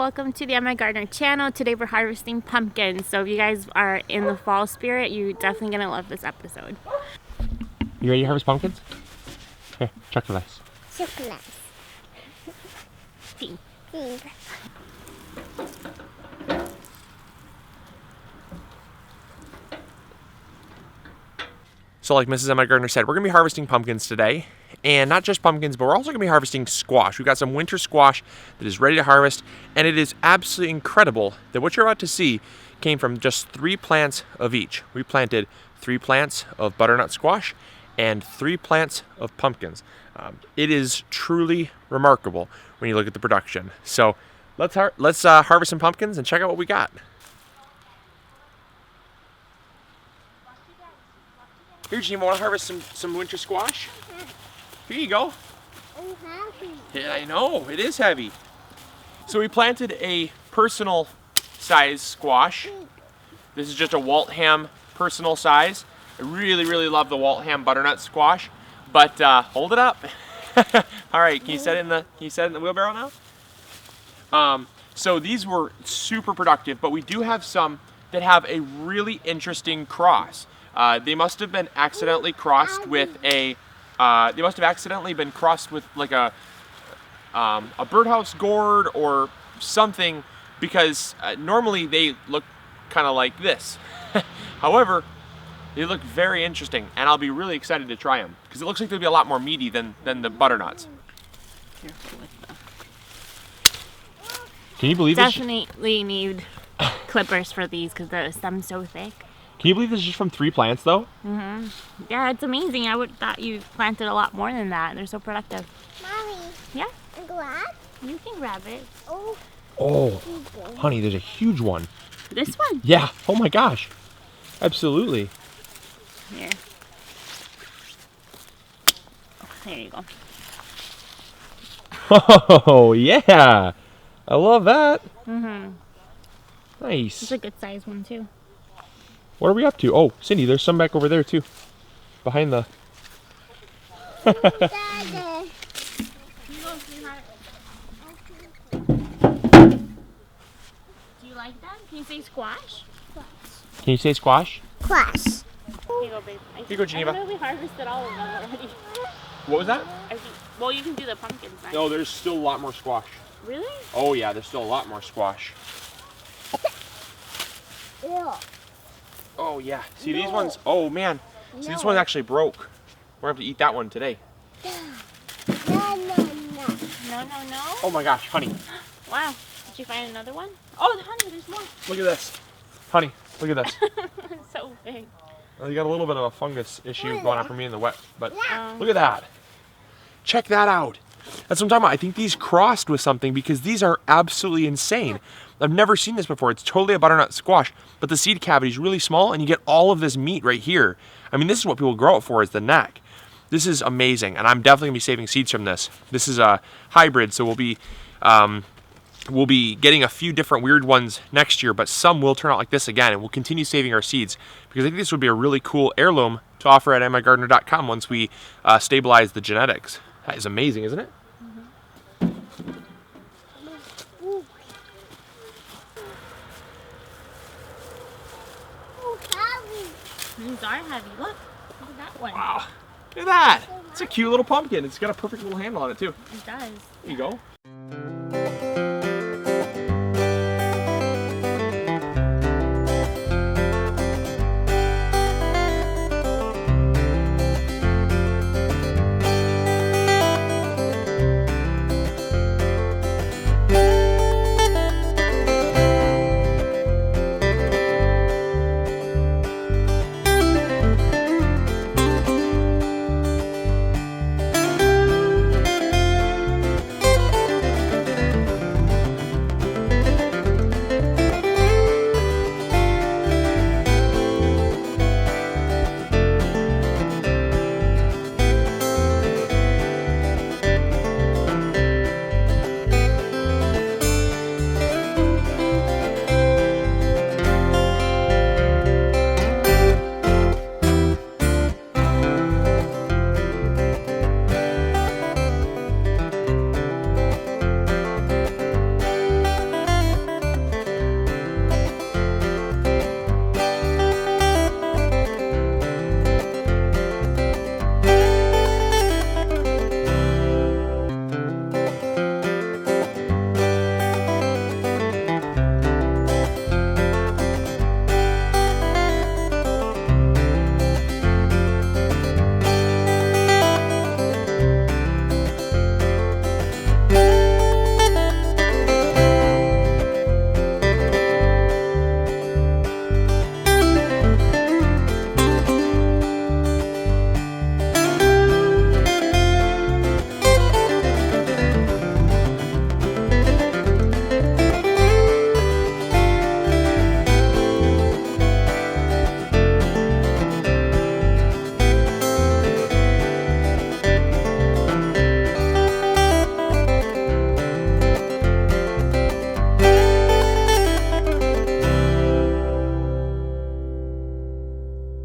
welcome to the MIgardener channel. Today we're harvesting pumpkins, so if you guys are in the fall spirit, you're definitely gonna love this episode. You ready to harvest pumpkins? Here, chocolates. Chocolates. See. So like Mrs. MIgardener said, we're going to be harvesting pumpkins today. And not just pumpkins, but we're also going to be harvesting squash. We've got some winter squash that is ready to harvest. And it is absolutely incredible that what you're about to see came from just 3 plants of each. We planted 3 plants of butternut squash and 3 plants of pumpkins. It is truly remarkable when you look at the production. So let's harvest some pumpkins and check out what we got. Here, Geneva, want to harvest some winter squash? Here you go. I'm happy. Yeah, I know, it is heavy. So we planted a personal size squash. This is just a Waltham personal size. I really, really love the Waltham butternut squash. But hold it up. All right, can you set it in the wheelbarrow now? So these were super productive, but we do have some that have a really interesting cross. They must have been accidentally crossed with a. They must have accidentally been crossed with like a birdhouse gourd or something, because normally they look kind of like this. However, they look very interesting, and I'll be really excited to try them because it looks like they'll be a lot more meaty than the butternuts. Can you believe this? Definitely need clippers for these because the stem's so thick. Can you believe this is just from 3 plants though? Mm-hmm. Yeah, it's amazing. I would thought you planted a lot more than that. They're so productive. Mommy. Yeah? I'm glad. You can grab it. Oh, honey, there's a huge one. This one? Yeah. Oh my gosh. Absolutely. Here. There you go. Oh yeah. I love that. Mm-hmm. Nice. It's a good size one too. What are we up to? Oh, Cindy, there's some back over there too. Behind the... Daddy. Do you like that? Can you say squash? Can you say squash? Squash. Here you go, babe. Here you go, Geneva. I know we harvested all of them already. What was that? Well, you can do the pumpkins next. No, there's still a lot more squash. Really? Oh yeah, there's still a lot more squash. Ew. Oh yeah. See these ones? Oh man. See this one actually broke. We're gonna have to eat that one today. No. No. Oh my gosh, honey. Wow. Did you find another one? Oh, honey, there's more. Look at this. Honey, look at this. It's so big. You got a little bit of a fungus issue going on for me in the wet, but Yeah. look at that. Check that out. That's what I'm talking about. I think these crossed with something because these are absolutely insane. I've never seen this before. It's totally a butternut squash, but the seed cavity is really small and you get all of this meat right here. I mean, this is what people grow it for, is the neck. This is amazing, and I'm definitely gonna be saving seeds from this. This is a hybrid, so we'll be getting a few different weird ones next year, but some will turn out like this again, and we'll continue saving our seeds because I think this would be a really cool heirloom to offer at MIgardener.com once we stabilize the genetics. That is amazing, isn't it? These are heavy. Look at that one. Wow, look at that. It's a cute little pumpkin. It's got a perfect little handle on it too. It does. There you go.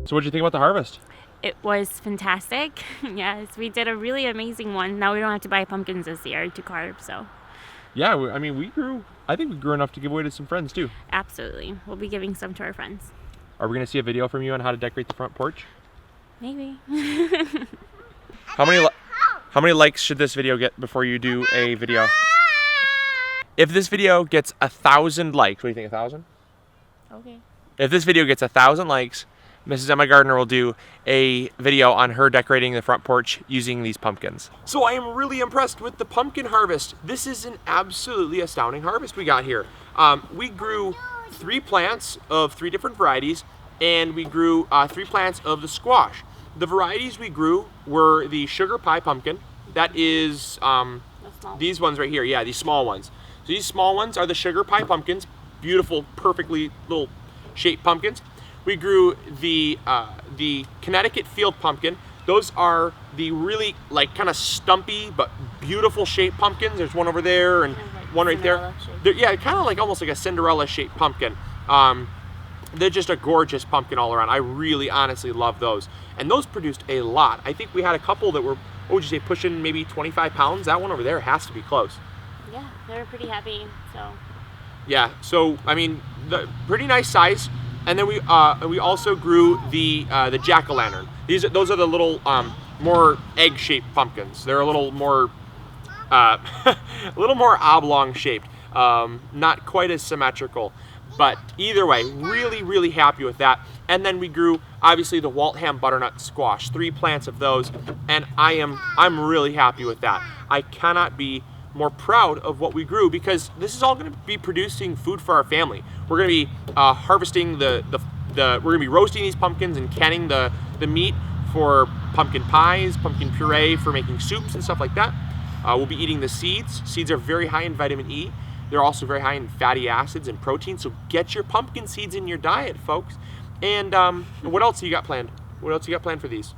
So what'd you think about the harvest? It was fantastic. Yes, we did a really amazing one. Now we don't have to buy pumpkins this year to carve, so. Yeah, I think we grew enough to give away to some friends too. Absolutely. We'll be giving some to our friends. Are we gonna see a video from you on how to decorate the front porch? Maybe. How many likes should this video get before you do a video? If this video gets 1,000 likes, what do you think, 1,000? Okay. If this video gets 1,000 likes, Mrs. MIgardener will do a video on her decorating the front porch using these pumpkins. So I am really impressed with the pumpkin harvest. This is an absolutely astounding harvest we got here. We grew 3 plants of 3 different varieties, and we grew 3 plants of the squash. The varieties we grew were the sugar pie pumpkin. That is these ones right here. Yeah, these small ones. So these small ones are the sugar pie pumpkins. Beautiful, perfectly little shaped pumpkins. We grew the Connecticut field pumpkin. Those are the really like kind of stumpy but beautiful shaped pumpkins. There's one over there and one right there. Yeah, kind of like almost like a Cinderella shaped pumpkin. They're just a gorgeous pumpkin all around. I really honestly love those. And those produced a lot. I think we had a couple that were, what would you say, pushing maybe 25 pounds? That one over there has to be close. Yeah, they were pretty heavy, so. Yeah, so I mean, pretty nice size. And then we also grew the jack-o'-lantern. Those are the little more egg-shaped pumpkins. They're a little more oblong shaped, not quite as symmetrical. But either way, really happy with that. And then we grew obviously the Waltham butternut squash, 3 plants of those, and I'm really happy with that. I cannot be more proud of what we grew because this is all going to be producing food for our family. We're going to be harvesting we're going to be roasting these pumpkins and canning the meat for pumpkin pies, pumpkin puree for making soups and stuff like that. We'll be eating the seeds. Seeds are very high in vitamin E. They're also very high in fatty acids and protein, so get your pumpkin seeds in your diet, folks. And what else you got planned? What else you got planned for these?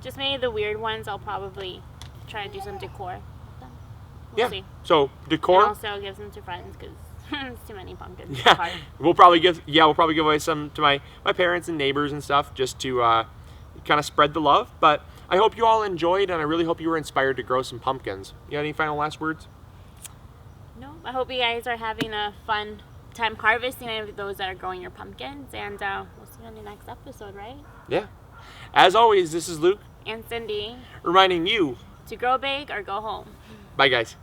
Just maybe the weird ones. I'll probably try to do some decor. We'll see. So decor. And also give them to friends because it's too many pumpkins. Yeah, we'll probably give away some to my parents and neighbors and stuff just to kind of spread the love. But I hope you all enjoyed, and I really hope you were inspired to grow some pumpkins. You got any final last words? No, I hope you guys are having a fun time harvesting any of those that are growing your pumpkins, and we'll see you on the next episode, right? Yeah. As always, this is Luke and Cindy reminding you to grow big or go home. Bye, guys.